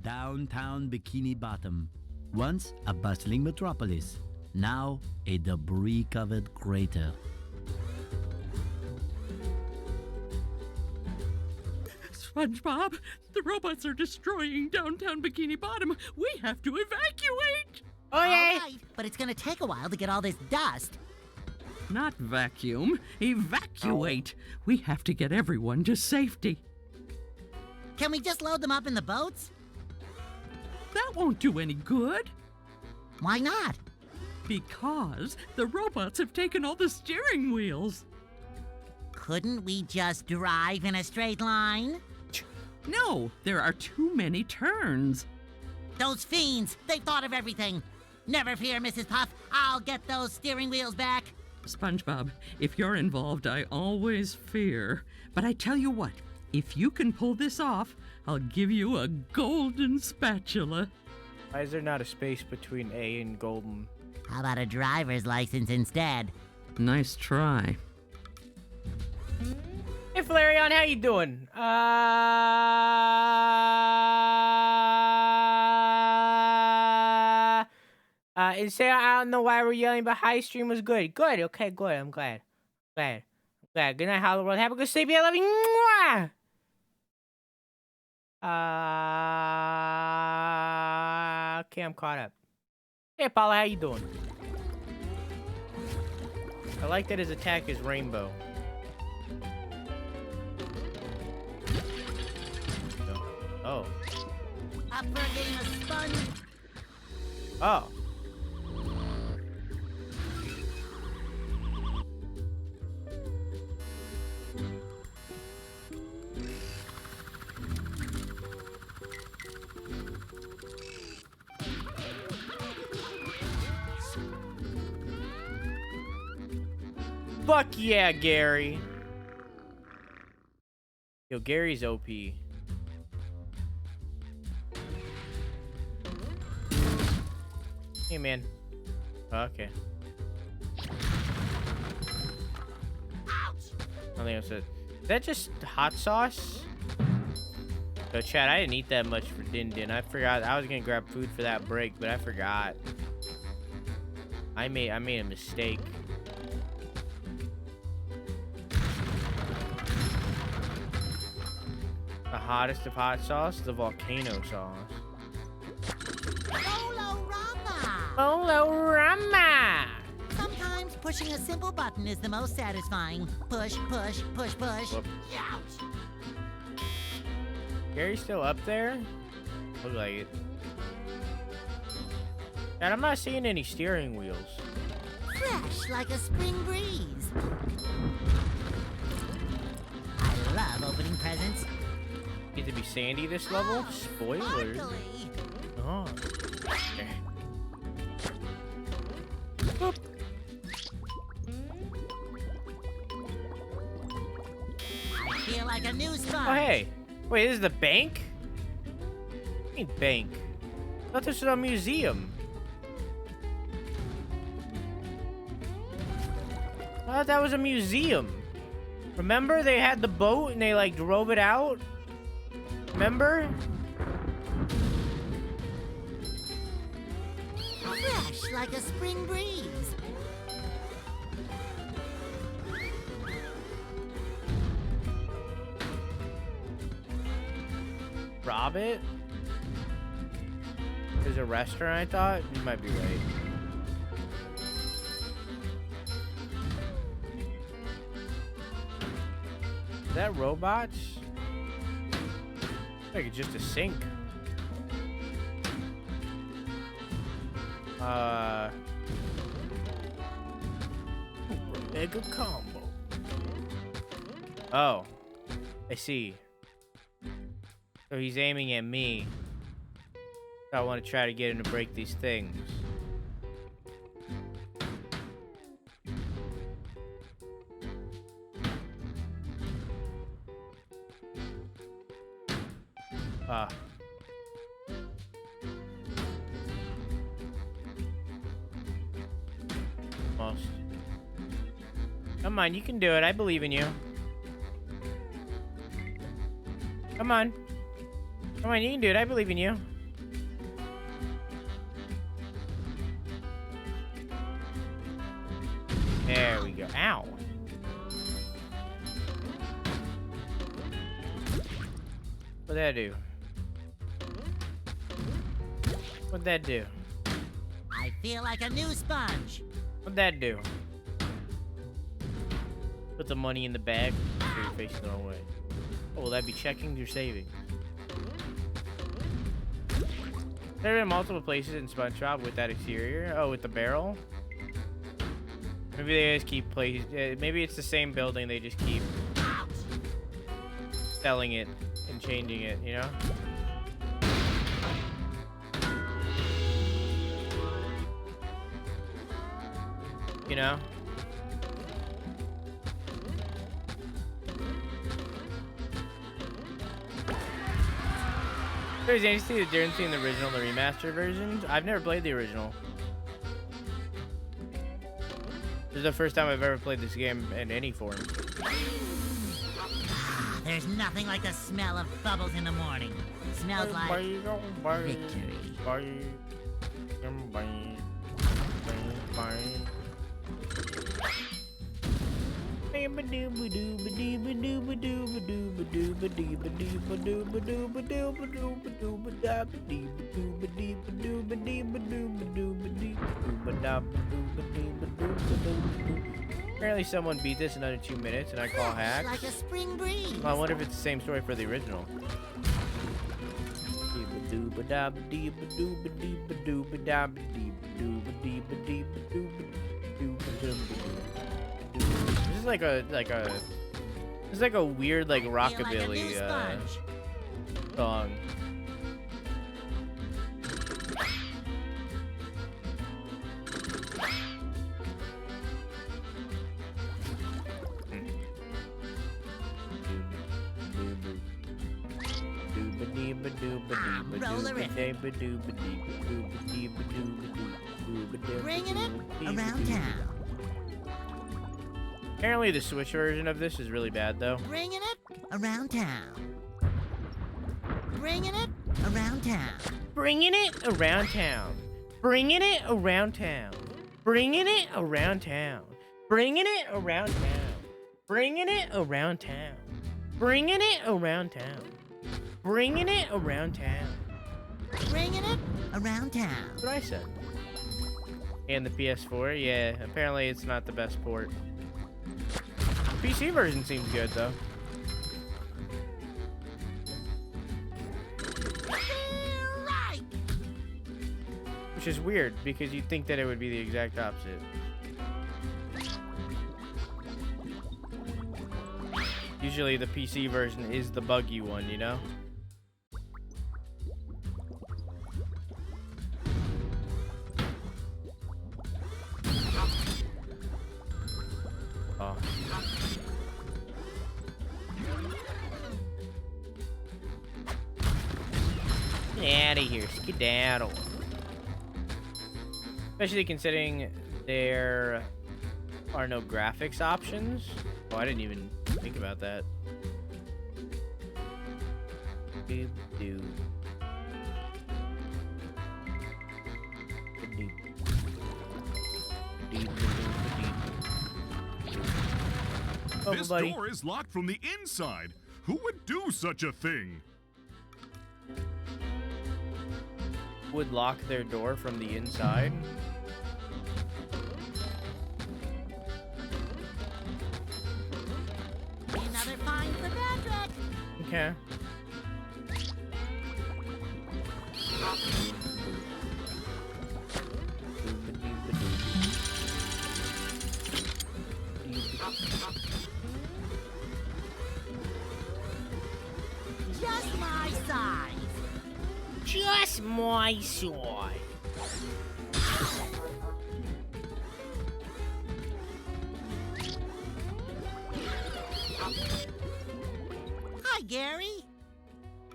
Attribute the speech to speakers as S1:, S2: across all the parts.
S1: downtown Bikini Bottom. Once a bustling metropolis, now a debris-covered crater.
S2: SpongeBob, the robots are destroying downtown Bikini Bottom. We have to evacuate!
S3: Oh, yeah.
S4: All right, but it's gonna take a while to get all this dust.
S2: Not vacuum, evacuate. We have to get everyone to safety.
S4: Can we just load them up in the boats?
S2: That won't do any good.
S4: Why not?
S2: Because the robots have taken all the steering wheels.
S4: Couldn't we just drive in a straight line?
S2: No, there are too many turns.
S4: Those fiends, they've thought of everything. Never fear, Mrs. Puff. I'll get those steering wheels back.
S2: SpongeBob, if you're involved, I always fear. But I tell you what, if you can pull this off, I'll give you a golden spatula.
S3: Why is there not a space between A and golden?
S4: How about a driver's license instead?
S2: Nice try.
S3: Hey, Flareon, how you doing? And say I don't know why we're yelling, but high stream was good. Good, okay, good. I'm glad. Glad. Good night, Hollow World. Have a good sleep. I love you. Mwah! Okay, I'm caught up. Hey, Paula, how you doing? I like that his attack is rainbow. Oh.
S4: Up for a game of sponge?
S3: Oh. Fuck yeah, Gary. Yo, Gary's OP. Hey, man. Okay. I think I said. Is that just hot sauce? So, Chad, I didn't eat that much for Din Din. I forgot. I was gonna grab food for that break, but I forgot. I made a mistake. The hottest of hot sauce, the volcano sauce. Bolorama!
S4: Sometimes pushing a simple button is the most satisfying. Push, push, push, push. Ouch!
S3: Gary's still up there? Look like it. And I'm not seeing any steering wheels.
S4: Fresh like a spring breeze. I love opening presents.
S3: Get to be Sandy this level? Spoilers.
S4: Sparkly.
S3: Oh. Okay. Boop.
S4: I feel like a new sponge.
S3: Oh, hey. Wait, this is the bank? What do you mean bank? I thought this was a museum. I thought that was a museum. Remember they had the boat and they like drove it out? Remember?
S4: Fresh like a spring breeze.
S3: Rob it? There's a restaurant, I thought? You might be right. Is that robots? I think it's just a sink. Mega combo. Oh. I see. So he's aiming at me. I want to try to get him to break these things. Ah. Almost. Come on, you can do it. I believe in you. Come on. Come on, you can do it. I believe in you. Ow. What'd that do? What'd that do?
S4: I feel like a new sponge.
S3: What'd that do? Put the money in the bag. So you're facing the wrong way. Oh, will that be checking your savings? There have been multiple places in SpongeBob with that exterior. Oh, with the barrel? Maybe they just keep maybe it's the same building, they just keep selling it and changing it, you know? You know? There's anything the difference between the original and the remastered versions. I've never played the original. This is the first time I've ever played this game in any form.
S4: There's nothing like the smell of bubbles in the morning. Smells like victory.
S3: Apparently someone beat this in under 2 minutes and I call hacks.
S4: Like a spring breeze.
S3: Well, I wonder if it's the same story for the original. This is like a weird like rockabilly song.
S4: Bringing it around town.
S3: Apparently the Switch version of this is really bad though.
S4: Bringing it around town. Bringing it around town.
S3: Bringing it around town. Bringing it around town. Bringing it around town. Bringing it around town. Bringing it around town. Bringing it around town. Bringing it around town.
S4: Bringing it around town.
S3: That's what I said. And the PS4, yeah. Apparently it's not the best port. PC version seems good though.
S4: Right.
S3: Which is weird because you'd think that it would be the exact opposite. Usually the PC version is the buggy one, you know? Oh. Get out of here, skedaddle. Especially considering there are no graphics options. Oh, I didn't even think about that. Doo-doo. Oh,
S5: this
S3: buddy.
S5: door is locked from the inside. Who would do such a thing?
S3: Would lock their door from the inside.
S4: Another find for Patrick.
S3: Okay.
S4: Just my size.
S3: Just my size.
S4: Hi, Gary.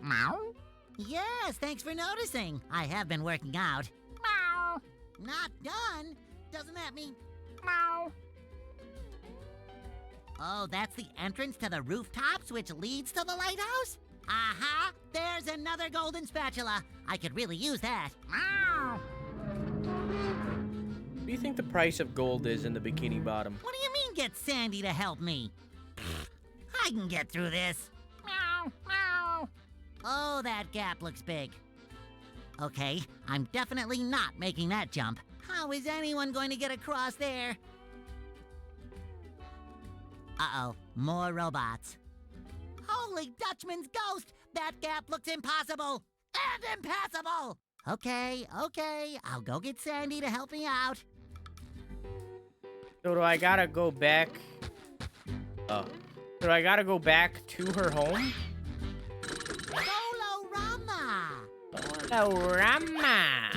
S4: Meow. Yes, thanks for noticing. I have been working out. Meow. Not done. Doesn't that mean meow? Oh, that's the entrance to the rooftops, which leads to the lighthouse? Aha! There's another golden spatula. I could really use that. Meow.
S3: What do you think the price of gold is in the Bikini Bottom?
S4: What do you mean get Sandy to help me. I can get through this. Meow, meow. Oh, that gap looks big. Okay, I'm definitely not making that jump. How is anyone going to get across there? Uh-oh, more robots. Holy Dutchman's ghost! That gap looks impossible! And impassable! Okay, I'll go get Sandy to help me out.
S3: So do I gotta go back? Oh. So do I gotta go back to her home? Bolorama!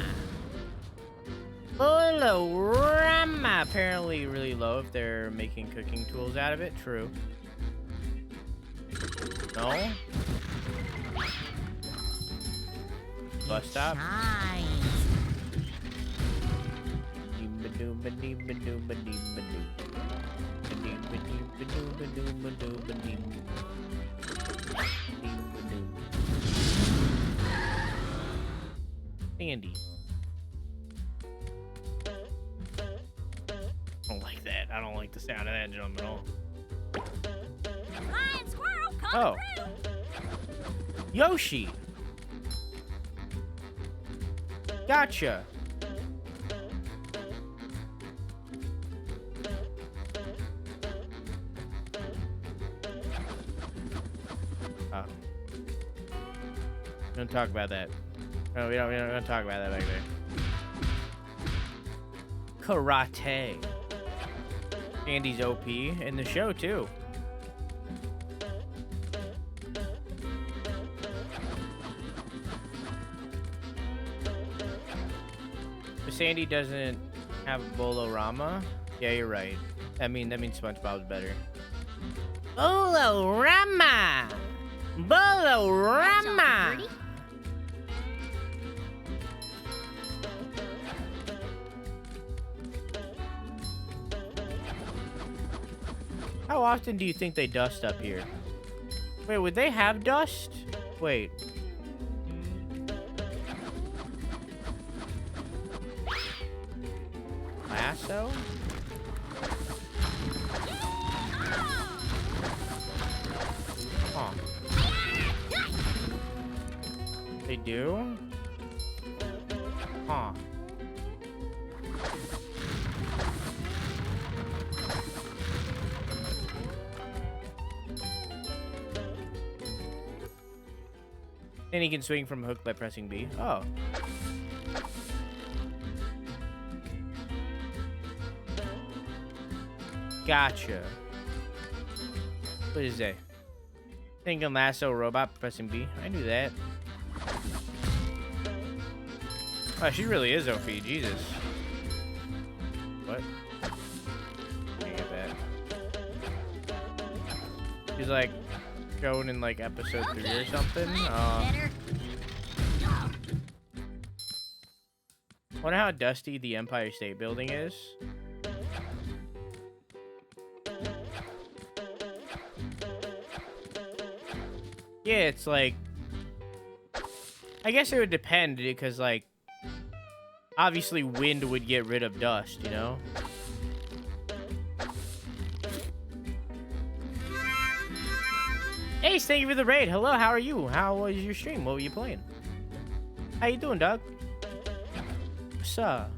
S3: Bolorama! Apparently really low if they're making cooking tools out of it. True. No? Bus stop? Sandy. I don't like that. I don't like the sound of that jump at all.
S6: Flying squirrel, come through.
S3: Yoshi. Gotcha. Don't talk about that. No, we don't talk about that back there. Karate. Andy's OP in the show too. But Sandy doesn't have Bolorama. Yeah, you're right. That means SpongeBob's better. Bolorama. Bolorama. How often do you think they dust up here? Wait, would they have dust? Wait. Lasso? Huh. They do? Huh. And he can swing from hook by pressing B. Oh. Gotcha. What is that? Think and lasso robot pressing B. I knew that. Oh, she really is OP. Jesus. What? Can't get that. She's like going in like episode 3 or something. Wonder how dusty the Empire State Building is. Yeah, it's like, I guess it would depend because like obviously wind would get rid of dust, you know? Ace, thank you for the raid. Hello, how are you? How was your stream? What were you playing? How you doing, Doug? What's up?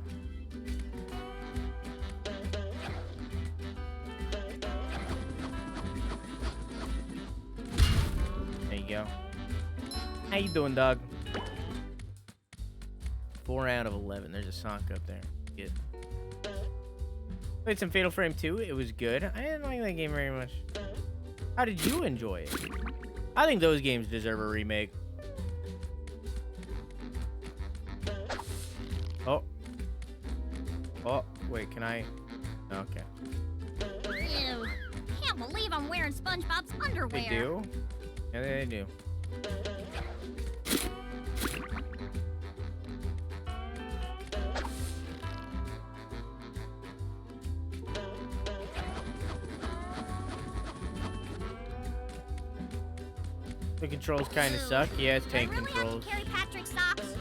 S3: There you go. How you doing, Doug? 4 out of 11. There's a Sonic up there. Good. Played some Fatal Frame 2. It was good. I didn't like that game very much. How did you enjoy it? I think those games deserve a remake. Oh. Oh, wait, can I? Okay.
S6: Ew. Can't believe I'm wearing SpongeBob's underwear.
S3: They do? Yeah, they do. The controls kind of suck. Yeah, it's tank controls.
S6: Carry Patrick's socks.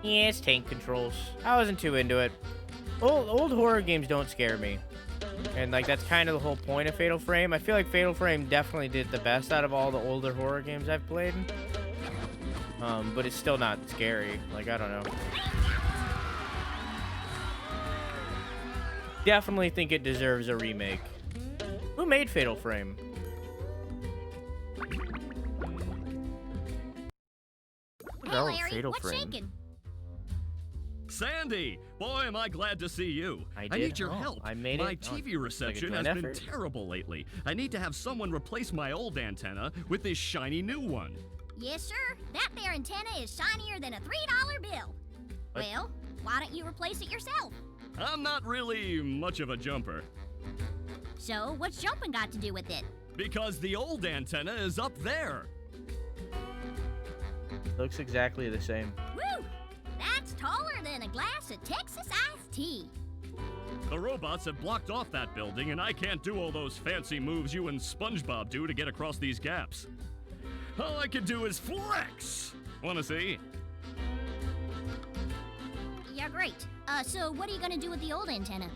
S3: Yeah, it's tank controls. I wasn't too into it. old horror games don't scare me. And like that's kind of the whole point of Fatal Frame. I feel like Fatal Frame definitely did the best out of all the older horror games I've played. But it's still not scary. Like, I don't know. Definitely think it deserves a remake. Who made Fatal Frame?
S6: Hey, Larry, what's shaking?
S7: Sandy! Boy, am I glad to see you.
S3: I
S7: need your help.
S3: I made
S7: My
S3: it.
S7: TV reception has been terrible lately. I need to have someone replace my old antenna with this shiny new one.
S6: Yes, sir. That there antenna is shinier than a $3 bill.
S3: What?
S6: Well, why don't you replace it yourself?
S7: I'm not really much of a jumper.
S6: So, what's jumping got to do with it?
S7: Because the old antenna is up there.
S3: Looks exactly the same.
S6: Woo! That's taller than a glass of Texas iced tea.
S7: The robots have blocked off that building, and I can't do all those fancy moves you and SpongeBob do to get across these gaps. All I can do is flex. Wanna see?
S6: Yeah, great. So what are you gonna do with the old antenna?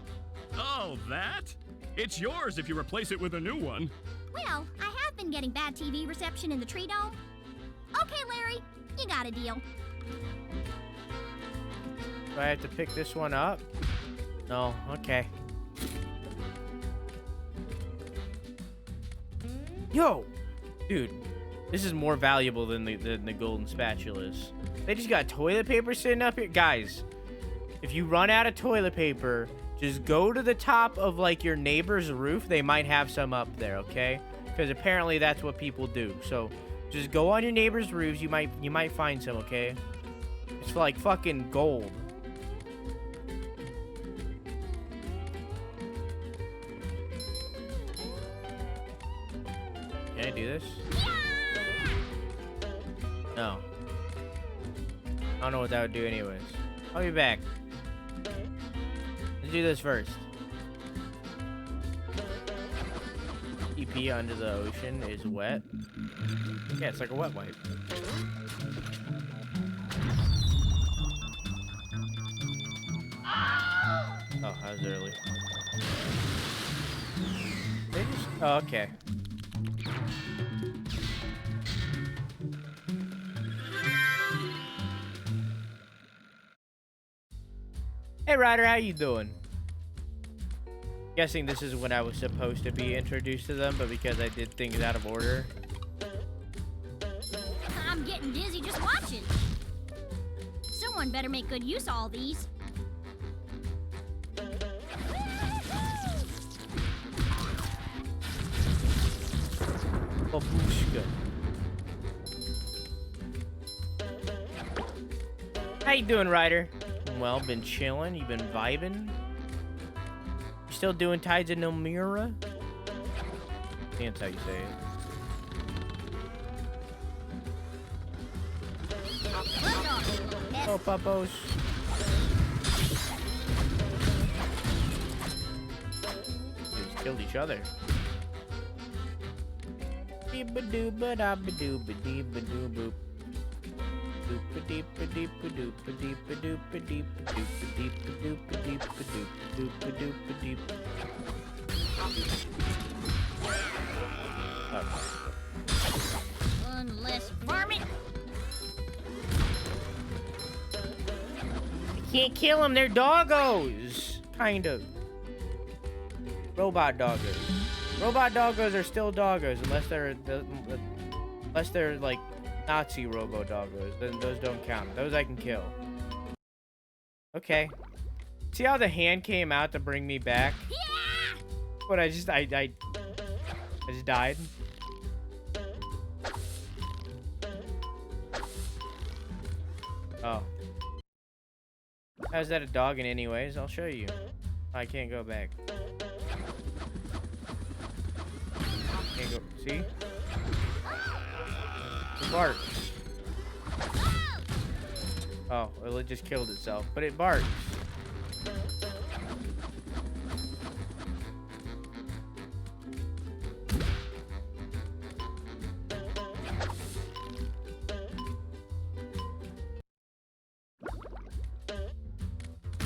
S7: Oh, that? It's yours if you replace it with a new one.
S6: Well, I have been getting bad TV reception in the tree dome. Okay, Larry, you got a deal.
S3: Do I have to pick this one up? No, okay. Yo! Dude, this is more valuable than the golden spatulas. They just got toilet paper sitting up here. Guys, if you run out of toilet paper, just go to the top of like your neighbor's roof. They might have some up there, okay? Because apparently that's what people do. So just go on your neighbor's roofs. You might find some, okay? It's for like fucking gold. Can I do this? No. I don't know what that would do anyways. I'll be back. Let's do this first. EP under the ocean is wet. Yeah, it's like a wet wipe. Oh, that was early. They just... Oh, okay. Hey Ryder, how you doing? Guessing this is when I was supposed to be introduced to them, but because I did things out of order.
S6: I'm getting dizzy just watching. Someone better make good use of all these.
S3: Babushka. How you doing, Ryder? Well, been chilling. You been vibing? You still doing Tides of Nomura? I think that's how you say it. Oh, puppos. They just killed each other. Dee-ba-doo-ba-da-ba-doo-ba-dee-ba-doo-boop.
S6: One less varmint.
S3: I can't kill them. They're doggos. Kind of. Robot doggos. Robot doggos are still doggos unless they're like Nazi robo doggos. Then those don't count. Those I can kill. Okay. See how the hand came out to bring me back?
S6: Yeah!
S3: But I just died. Oh. How's that a dog in anyways? I'll show you. I can't go back. Can't go. See? It barks. Oh, well, it just killed itself, but it barks.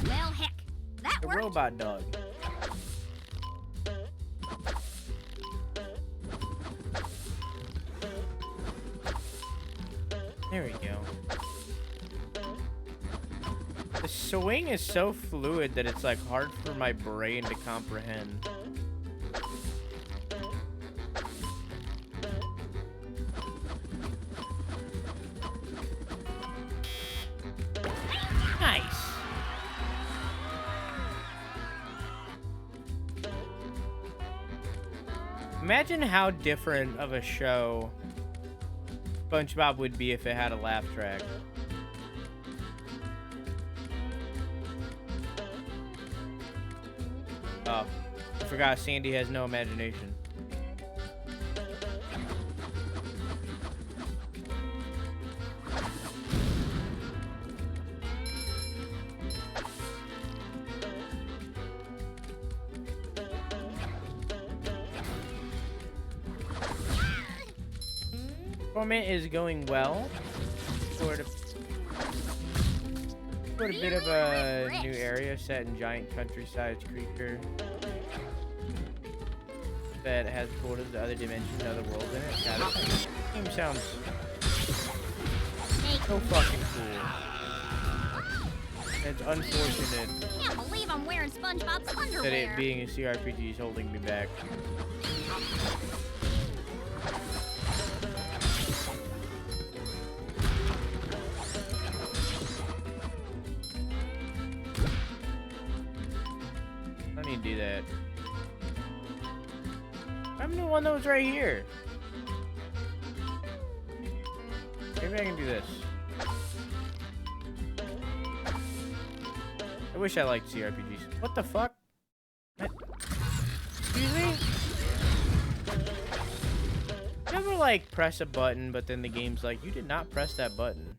S6: Well, heck, that worked.
S3: robot dog. There we go. The swing is so fluid that it's like hard for my brain to comprehend. Nice. Imagine how different of a show SpongeBob would be if it had a laugh track. Oh, I forgot Sandy has no imagination. Tournament is going well. Scored a bit of a new area set in giant countryside creature that has portals to other dimensions and other worlds in it. God, this game sounds so fucking cool. It's unfortunate
S6: Can't believe I'm wearing SpongeBob's underwear.
S3: that it being a CRPG is holding me back. I need to do that. I'm the one that was right here. Maybe I can do this. I wish I liked CRPGs. What the fuck? Excuse me? You ever like press a button, but then the game's like, you did not press that button.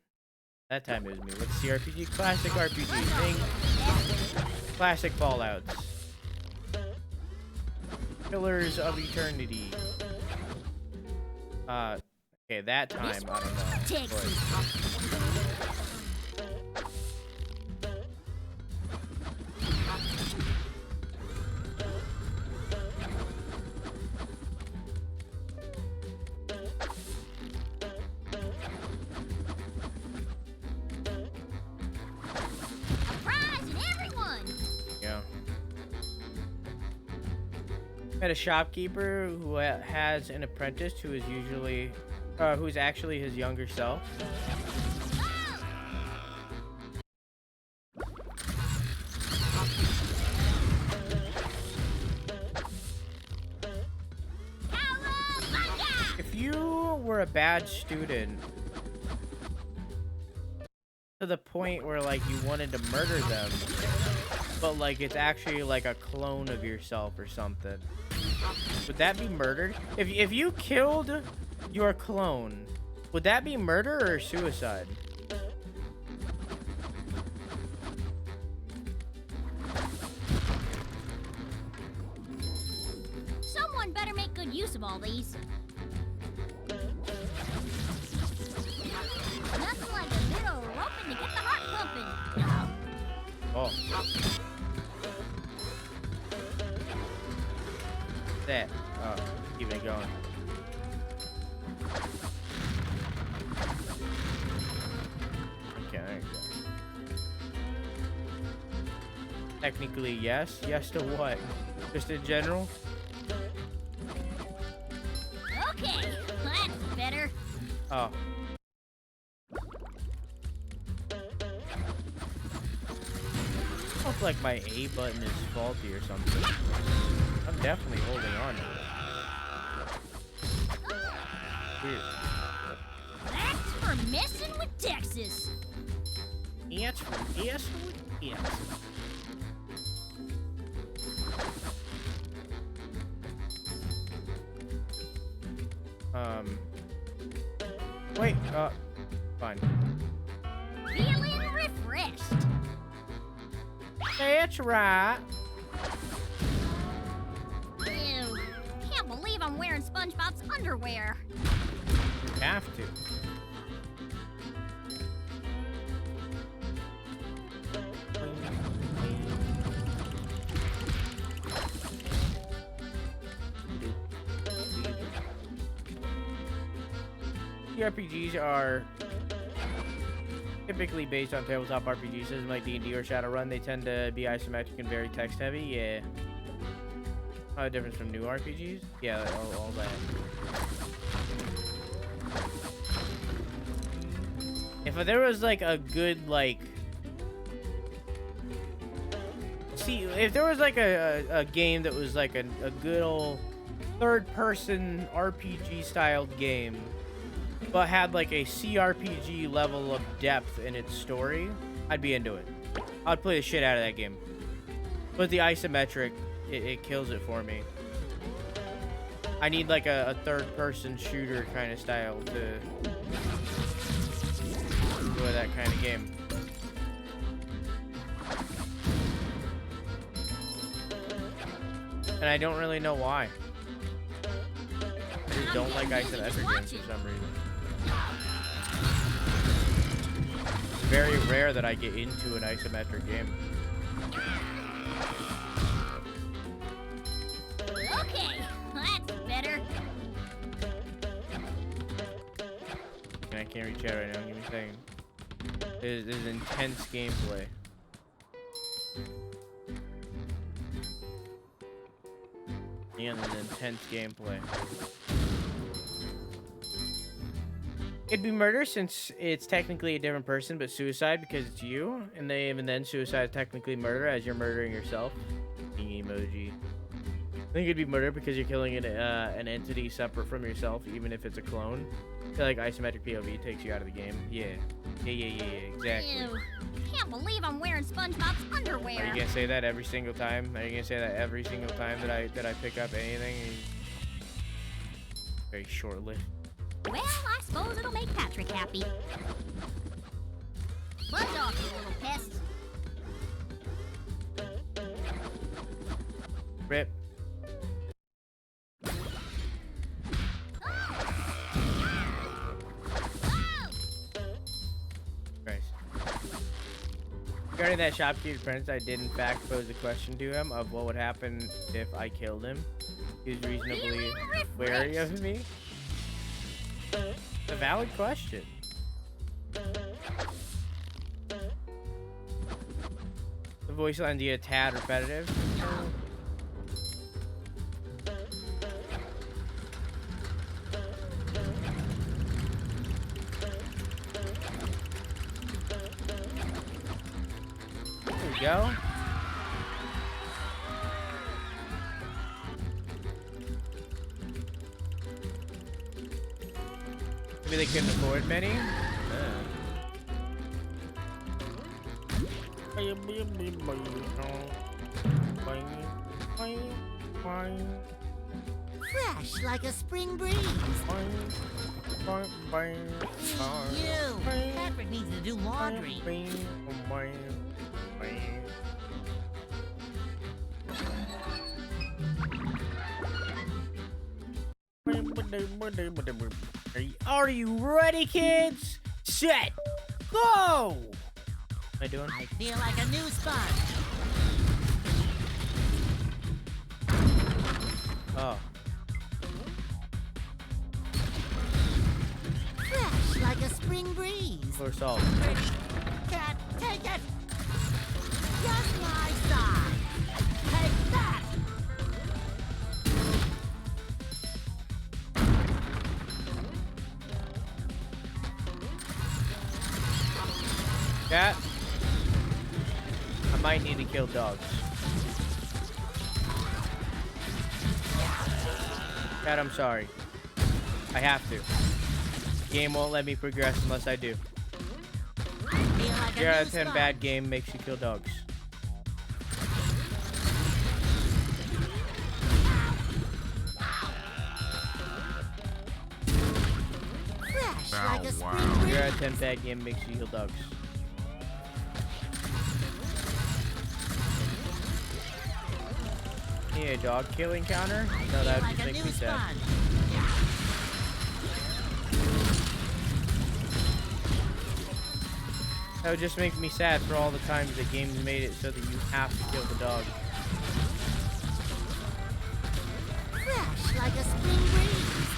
S3: That time it was me. What's CRPG? Classic RPG thing. Classic Fallouts. Pillars of Eternity. Okay, that time, I don't know. But
S6: Surprising everyone.
S3: yeah. Met a shopkeeper who has an apprentice who is usually, who's actually his younger self. If you were a bad student to the point where like you wanted to murder them, but like it's actually like a clone of yourself or something, would that be murdered? If you killed your clone, would that be murder or suicide?
S6: Someone better make good use of all these. Nothing like a little roping to get the heart pumping.
S3: Oh. That. Oh, keep it going. Okay, there you go. Technically, yes. Yes to what? Just in general?
S6: Okay, that's better.
S3: Oh. Looks like my A button is faulty or something. I'm definitely holding on to it. Weird.
S6: That's for messing with Texas.
S3: Yes, yes, yes. Wait, fine.
S6: Feeling refreshed.
S3: That's right.
S6: Ew. Can't believe I'm wearing SpongeBob's underwear.
S3: You have to. CRPGs are typically based on tabletop RPG systems like D&D or Shadowrun. They tend to be isometric and very text heavy. Yeah. Not a difference from new RPGs. Yeah, all that. If there was like a good like, see, if there was like a game that was like a good old third-person RPG styled game, but had like a CRPG level of depth in its story, I'd be into it. I'd play the shit out of that game. But the isometric, it kills it for me. I need like a third-person shooter kind of style to enjoy that kind of game. And I don't really know why. I just don't like isometric games for some reason. It's very rare that I get into an isometric game.
S6: Okay, that's better.
S3: And I can't reach out right now. Give me a second. There's intense gameplay. And there's intense gameplay. It'd be murder since it's technically a different person, but suicide because it's you. And they even then suicide is technically murder as you're murdering yourself. Emoji. I think it'd be murder because you're killing an entity separate from yourself, even if it's a clone. I feel like isometric POV takes you out of the game. Yeah, exactly.
S6: Ew. Can't believe I'm wearing SpongeBob's underwear.
S3: Are you gonna say that every single time? Are you gonna say that every single time that I pick up anything? Very short-lived.
S6: Well, I suppose it'll make Patrick happy. Buzz off, you little pest.
S3: Rip. Regarding that shopkeeper's apprentice, I did in fact pose a question to him of what would happen if I killed him. He was reasonably wary of me. It's a valid question. The voice line idea a tad repetitive. Go. Maybe they couldn't afford many.
S4: Fresh like a spring breeze. You. Patrick needs to do laundry.
S3: Are you ready, kids? Set, go! What am I doing?
S4: I feel like a new sponge.
S3: Oh.
S4: Fresh like a spring breeze.
S3: For salt.
S4: Cat, take it. Just my side. Take that.
S3: Cat, I might need to kill dogs. Cat, I'm sorry. I have to. The game won't let me progress unless I do.
S4: I feel like
S3: 0
S4: a
S3: out
S4: new
S3: of 10
S4: sponge.
S3: bad game makes you kill dogs.
S4: Fresh like a spring breeze.
S3: 0 out of 10 bad game makes you kill dogs. Yeah, dog killing counter? No, that would
S4: Like
S3: just
S4: a
S3: make
S4: new
S3: me sad.
S4: sponge.
S3: That would just make me sad for all the times that games made it so that you have to kill the dog.
S4: Fresh like a spring breeze.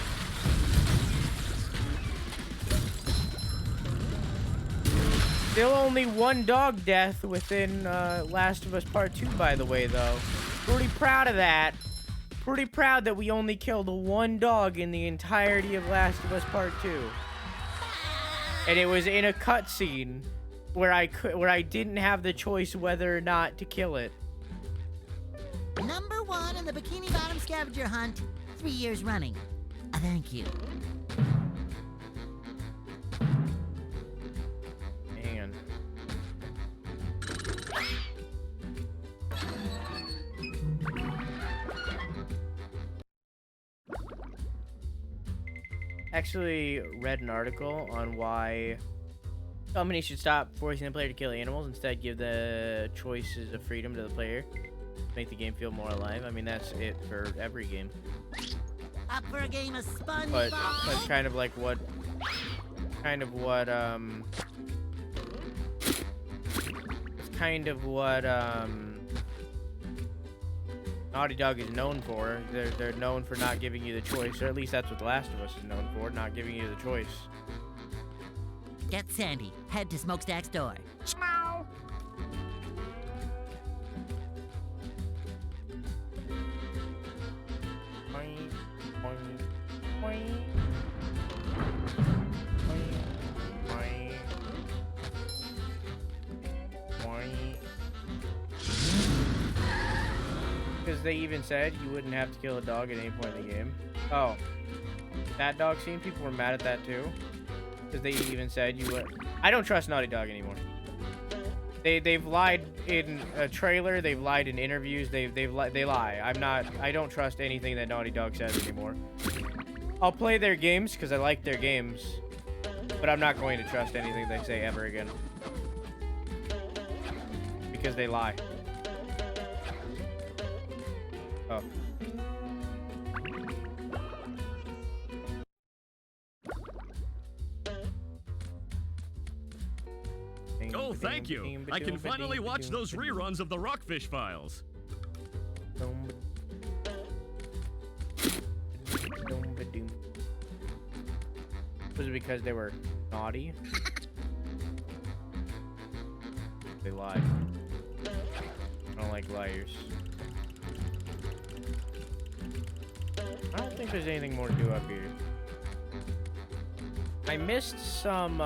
S3: Still only one dog death within Last of Us Part 2, by the way, though. Pretty proud of that. Pretty proud that we only killed one dog in the entirety of Last of Us Part 2. And it was in a cutscene where I didn't have the choice whether or not to kill it.
S4: Number 1 in the Bikini Bottom scavenger hunt, 3 years running. Thank you.
S3: Man. Actually read an article on why companies should stop forcing the player to kill animals, instead give the choices of freedom to the player, make the game feel more alive. I mean, that's it for every game.
S4: Up for a game of SpongeBob.
S3: But that's kind of what Naughty Dog is known for. They're known for not giving you the choice, or at least that's what The Last of Us is known for, not giving you the choice.
S4: Get Sandy. Head to Smokestack's door.
S3: Boing, boing, boing. Boing, boing. Boing. Because they even said you wouldn't have to kill a dog at any point in the game. Oh. That dog scene, people were mad at that too. Because they even said you would. I don't trust Naughty Dog anymore. They've lied in a trailer. They've lied in interviews. They lie. I don't trust anything that Naughty Dog says anymore. I'll play their games because I like their games, but I'm not going to trust anything they say ever again because they lie. Oh.
S7: Oh, thank you. I can finally watch those reruns of the Rockfish Files.
S3: Was it because they were naughty? They lied. I don't like liars. I don't think there's anything more to do up here. I missed some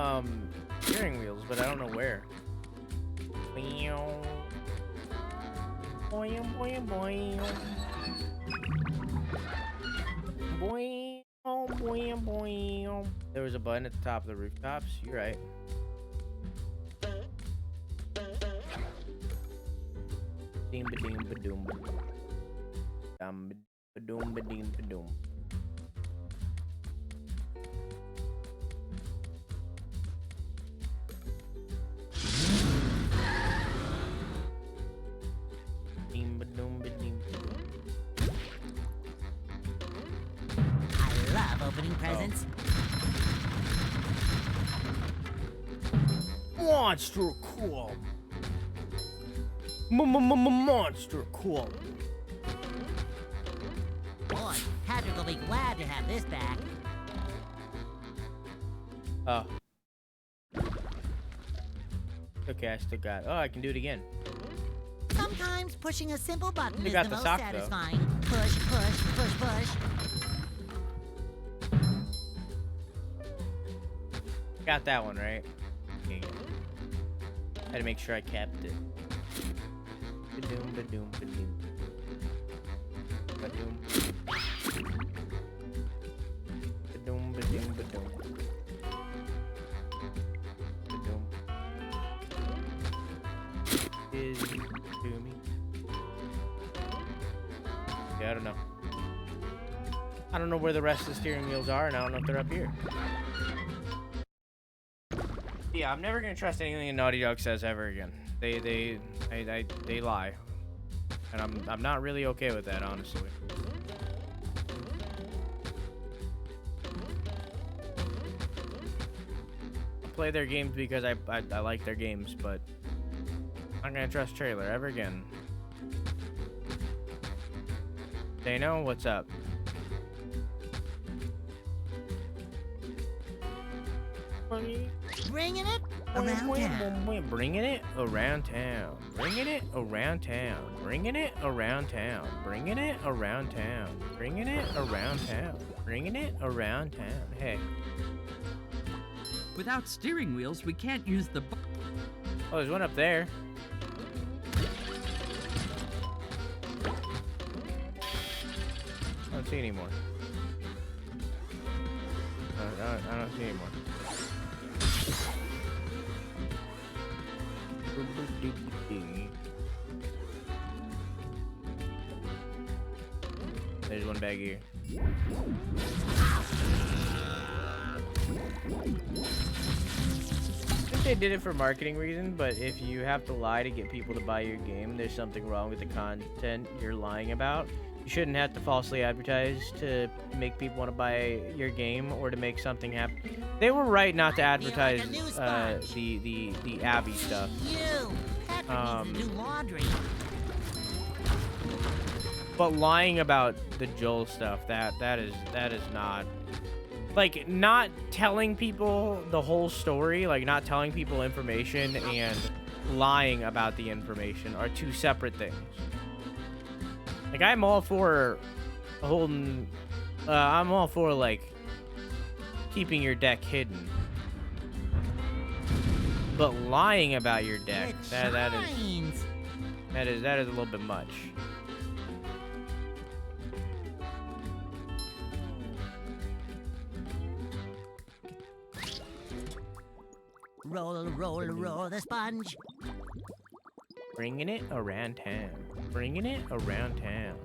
S3: steering wheels, but I don't know where. Boing, boing, boing. Boing, boing, boing. There was a button at the top of the rooftops. You're right. Ding ba ding ba doom ba dum ba doom ba ding ba doom.
S4: I love opening presents.
S3: Monster cool. Monster cool.
S4: Boy, Patrick will be glad to have this back.
S3: Oh. Okay, I still got it. Oh, I can do it again.
S4: Sometimes pushing a simple button
S3: You
S4: is
S3: got
S4: the
S3: the
S4: most
S3: sock, though.
S4: satisfying. Push, push, push, push.
S3: Got that one, right? Okay. Had to make sure I kept it. Ba-doom, ba-doom, ba-doom. Ba-doom. Ba-doom, ba-doom, ba-doom. Ba-doom. Is doomy. Yeah, I don't know. I don't know where the rest of the steering wheels are, and I don't know if they're up here. Yeah, I'm never gonna trust anything Naughty Dog says ever again. They lie, and I'm not really okay with that, honestly. I play their games because I like their games, but I'm not gonna trust Trailer ever again. Dano, what's up?
S4: Bringing it Around town.
S3: Bringing it around town. Bringing it around town. Bringing it around town. Bringing it around town. Bringing it around town. Bringing it around town. Hey.
S2: Without steering wheels, we can't use the.
S3: Oh, there's one up there. I don't see any more. I don't see any more. There's one bag here. I think they did it for marketing reasons, but if you have to lie to get people to buy your game, there's something wrong with the content you're lying about. You shouldn't have to falsely advertise to make people want to buy your game or to make something happen. They were right not to advertise the Abby stuff.
S4: You. Patrick needs to do laundry.
S3: But lying about the Joel stuff, that is not, like, not telling people the whole story, like not telling people information and lying about the information are two separate things. Like, I'm all for holding, I'm all for, like, keeping your deck hidden. But lying about your deck, that is a little bit much.
S4: Roll, roll, roll the sponge.
S3: Bringing it around town. Bringing it around town.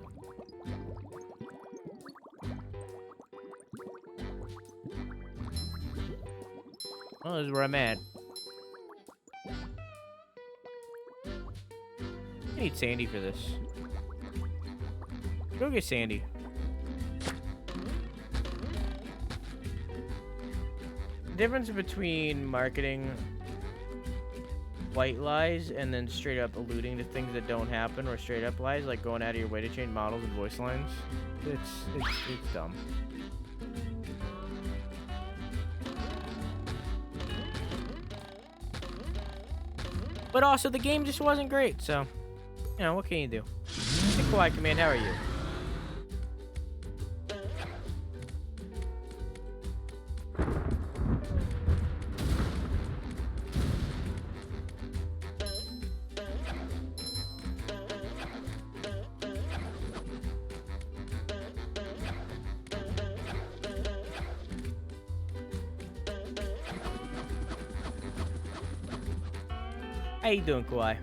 S3: Oh, this is where I'm at. I need Sandy for this. Go get Sandy. The difference between marketing white lies and then straight up alluding to things that don't happen, or straight up lies like going out of your way to change models and voice lines, it's dumb. But also the game just wasn't great, so you know, what can you do? Hey, Kawaii Command, how are you? How you doing, Kawhi?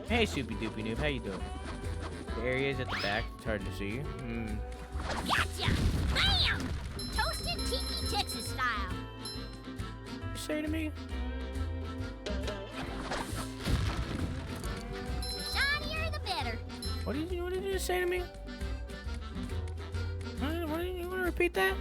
S3: Hey, Soupy Doopy Noob, how you doing? The area's at the back, it's hard to see.
S6: Gotcha! Bam! Toasted Tiki Texas style.
S3: You say to me?
S6: Shinier the better.
S3: What did you just say to me? What did you want to repeat that?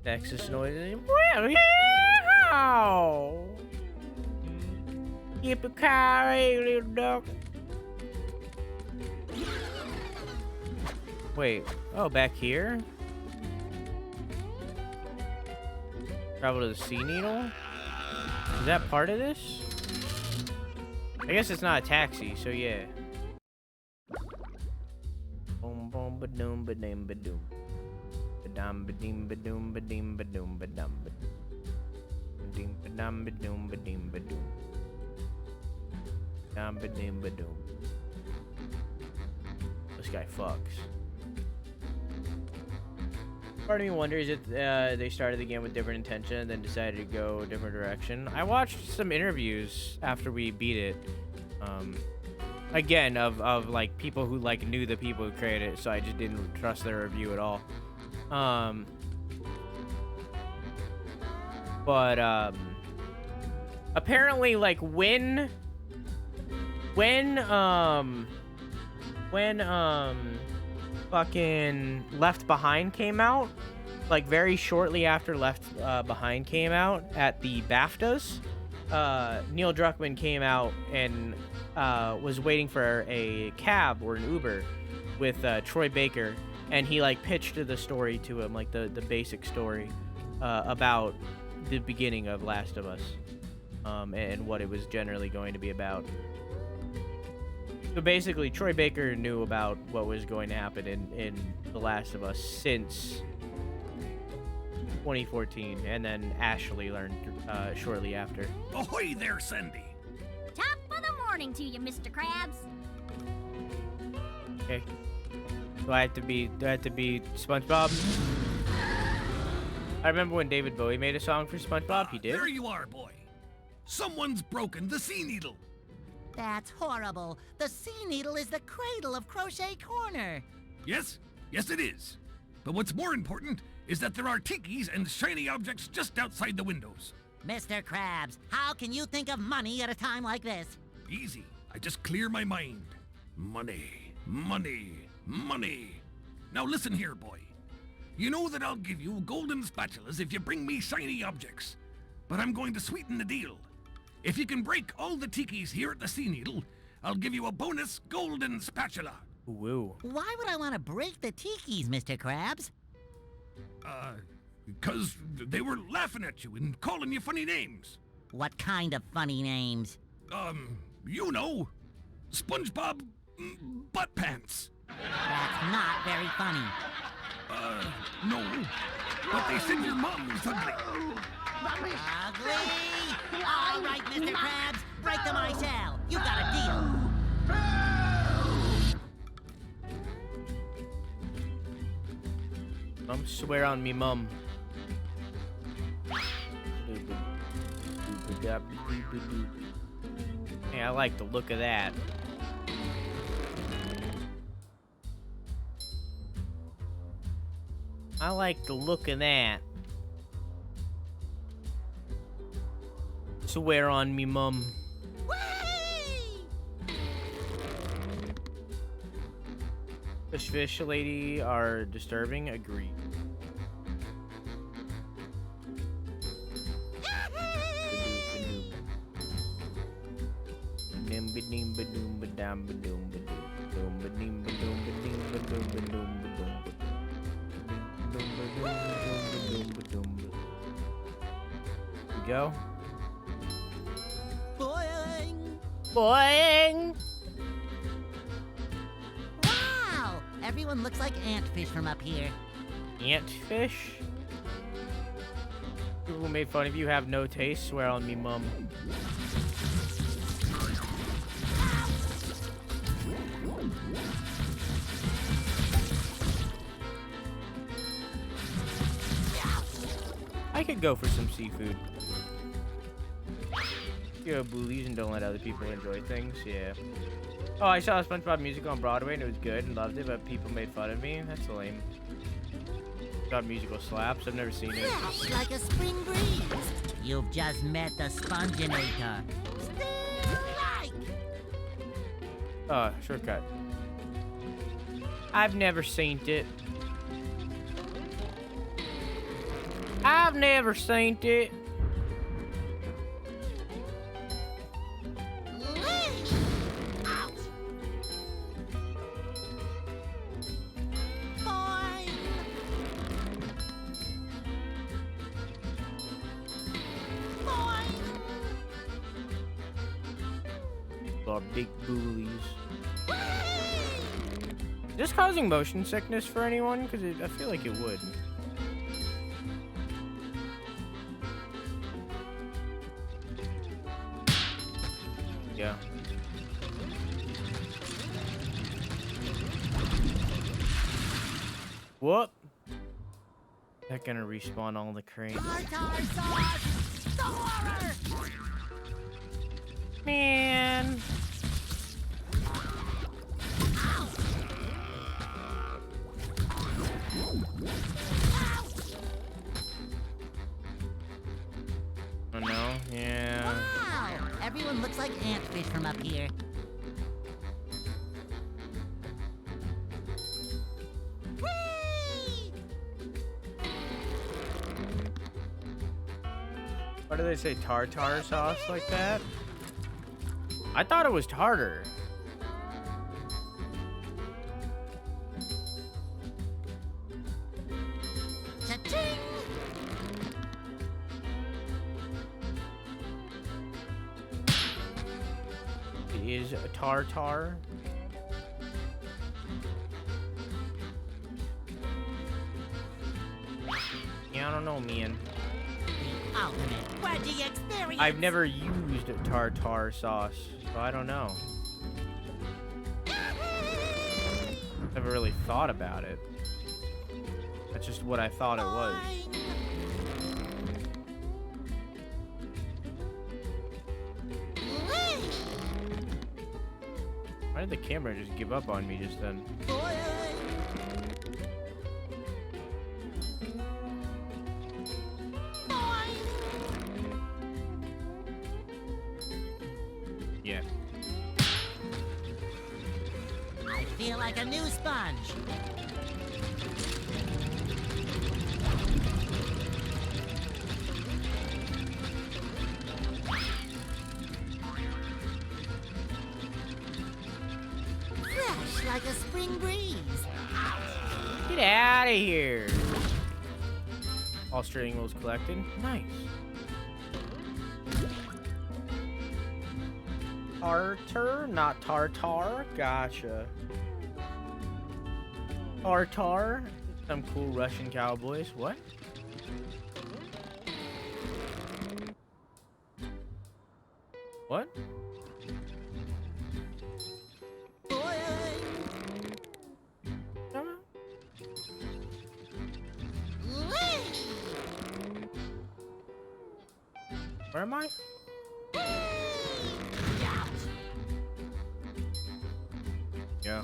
S3: Texas noises. Well, how? Yippee-ki-yay, little duck. Wait. Oh, back here? Travel to the Sea Needle? Is that part of this? I guess it's not a taxi, so yeah. Boom boom ba doom ba dim ba doom. Ba dum ba dim ba doom ba dim ba doom ba dum ba dim ba dum ba doom ba dim ba doom. Dum ba dim ba doom. This guy fucks. Part of me wonders if they started the game with different intention and then decided to go a different direction. I watched some interviews after we beat it. Again, of like people who like knew the people who created it, so I just didn't trust their review at all. But apparently, like when fucking Left Behind came out, like very shortly after Left Behind came out at the BAFTAs, Neil Druckmann came out and was waiting for a cab or an Uber with Troy Baker, and he like pitched the story to him, like the basic story about the beginning of Last of Us, and what it was generally going to be about. So basically, Troy Baker knew about what was going to happen in The Last of Us since 2014, and then Ashley learned shortly after.
S5: Ahoy there, Sandy.
S6: Top of the morning to you, Mr. Krabs.
S3: Okay. Do I have to be SpongeBob? I remember when David Bowie made a song for SpongeBob. He did.
S5: There you are, boy. Someone's broken the sea needle.
S4: That's horrible. The sea needle is the cradle of Crochet Corner.
S5: Yes, it is. But what's more important is that there are tikis and shiny objects just outside the windows.
S4: Mr. Krabs, how can you think of money at a time like this?
S5: Easy. I just clear my mind. Money, money, money. Now listen here, boy. You know that I'll give you golden spatulas if you bring me shiny objects. But I'm going to sweeten the deal. If you can break all the tikis here at the Sea Needle, I'll give you a bonus golden spatula.
S3: Woo.
S4: Why would I want to break the tikis, Mr. Krabs?
S5: Because they were laughing at you and calling you funny names.
S4: What kind of funny names?
S5: You know, SpongeBob Butt Pants.
S4: That's not very funny.
S5: No, but they said your mom was ugly.
S4: Ugly? All right, Mr. Krabs, break them I shall. You got a deal.
S3: Swear on me, mum. Hey, I like the look of that. I like the look of that. Swear on me, mum. The fish lady are disturbing. Agreed. We go.
S4: Boing!
S3: Boing!
S4: Wow! Everyone looks like antfish from up here.
S3: Antfish? People who made fun of you have no taste. Swear on me, mum. I could go for some seafood. Go bullies and don't let other people enjoy things. Yeah. Oh, I saw a SpongeBob musical on Broadway and it was good and loved it, but people made fun of me. That's lame. SpongeBob musical slaps. I've never seen it.
S4: Fresh like a spring breeze. You've just met the Sponginator. Still like.
S3: Oh, shortcut. I've never seen it. I've never seen it. Are big bullies. Is this causing motion sickness for anyone? Because I feel like it would. Yeah. Whoop. They're gonna respawn all the cranes.
S4: Tartar sauce! The horror!
S3: Man. Oh no, yeah.
S4: Wow! Everyone looks like antfish from up here. Whee!
S3: Why do they say tartar sauce like that? I thought it was tartar.
S4: Cha-ching!
S3: It is a tartar. Yeah, I don't know, man.
S4: Ultimate wedgie experience.
S3: I've never used tartar sauce, so I don't know. Never really thought about it. That's just what I thought it was. Why did the camera just give up on me just then? Yeah.
S4: I feel like a new sponge. Fresh like a spring breeze.
S3: Get out of here. All steering wheels collected. Nice. Tartar, not tartar. Gotcha. Tartar. Some cool Russian cowboys. What? What? Where am I? Yeah.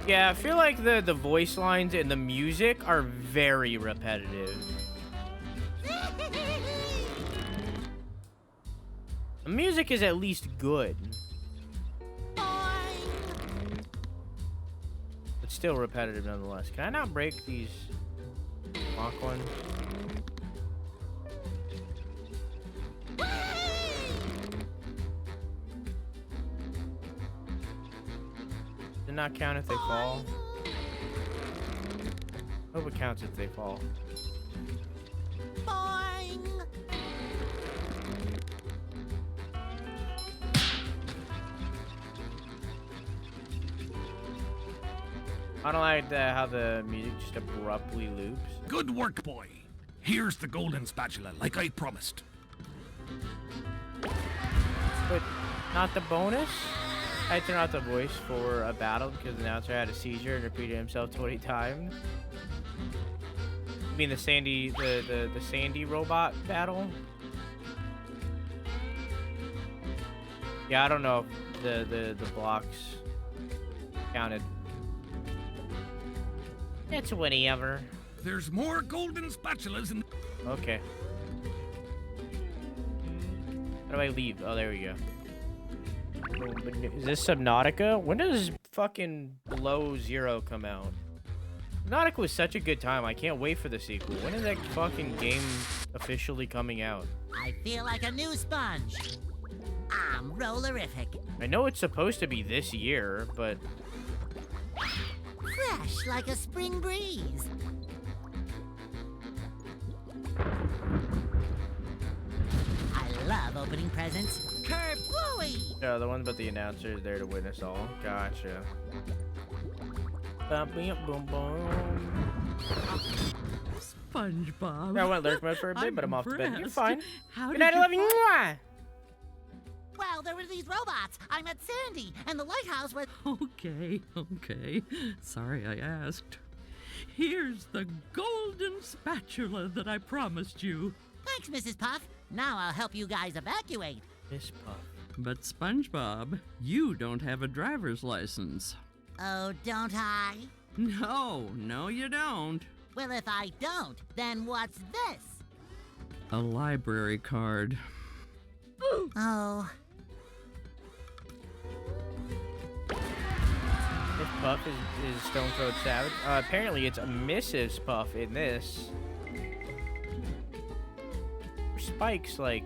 S3: Yeah, I feel like the voice lines and the music are very repetitive. The music is at least good. But still repetitive nonetheless. Can I not break these lock ones? Does it not count if they fall? I hope it counts if they fall. I don't like how the music just abruptly loops.
S5: Good work, boy. Here's the golden spatula, like I promised.
S3: But not the bonus? I turned out the voice for a battle because the announcer had a seizure and repeated himself 20 times. You mean the Sandy robot battle? Yeah, I don't know if the blocks counted. It's whatever.
S5: There's more golden spatulas in...
S3: Okay. How do I leave? Oh, there we go. Is this Subnautica? When does fucking Below Zero come out? Subnautica was such a good time. I can't wait for the sequel. When is that fucking game officially coming out?
S4: I feel like a new sponge. I'm rollerific.
S3: I know it's supposed to be this year, but...
S4: Fresh like a spring breeze. I love opening presents. Kerplooey!
S3: Yeah, the one but the announcer is there to witness all. Gotcha. Bum, boom, boom, boom.
S2: SpongeBob.
S3: I went lurk mode for a bit, but I'm off to bed. You're fine.
S2: How
S3: Good
S2: did
S3: night, I
S2: you
S3: love you. Mwah!
S4: Well, there were these robots. I met Sandy, and the lighthouse was...
S2: Okay. Sorry I asked. Here's the golden spatula that I promised you.
S4: Thanks, Mrs. Puff. Now I'll help you guys evacuate.
S3: Miss Puff.
S2: But SpongeBob, you don't have a driver's license.
S4: Oh, don't I?
S2: No, you don't.
S4: Well, if I don't, then what's this?
S2: A library card.
S4: Oh.
S3: This Puff is Stone Cold Savage. Apparently it's a Mrs. Puff in this. Spike's like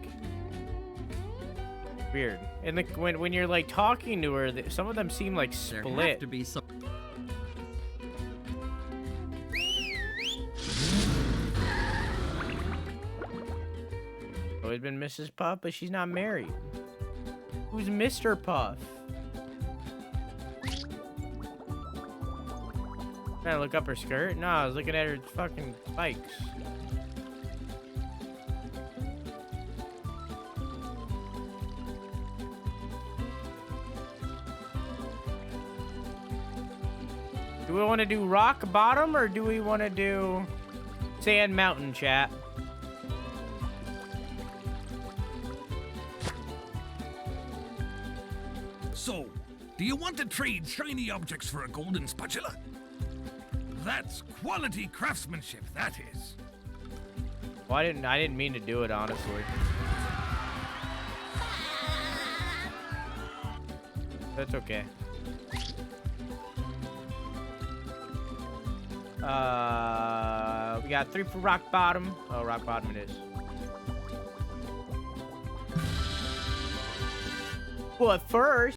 S3: weird. And when you're like talking to her, some of them seem like
S2: There
S3: split.
S2: have to be some.
S3: Always been Mrs. Puff, but she's not married. Who's Mr. Puff? Trying to look up her skirt? No, I was looking at her fucking spikes. Do we want to do rock bottom or do we want to do sand mountain, chat?
S5: So, do you want to trade shiny objects for a golden spatula? That's quality craftsmanship, that is.
S3: Well, I didn't mean to do it, honestly. That's okay. We got 3 for rock bottom. Oh, rock bottom it is. But first,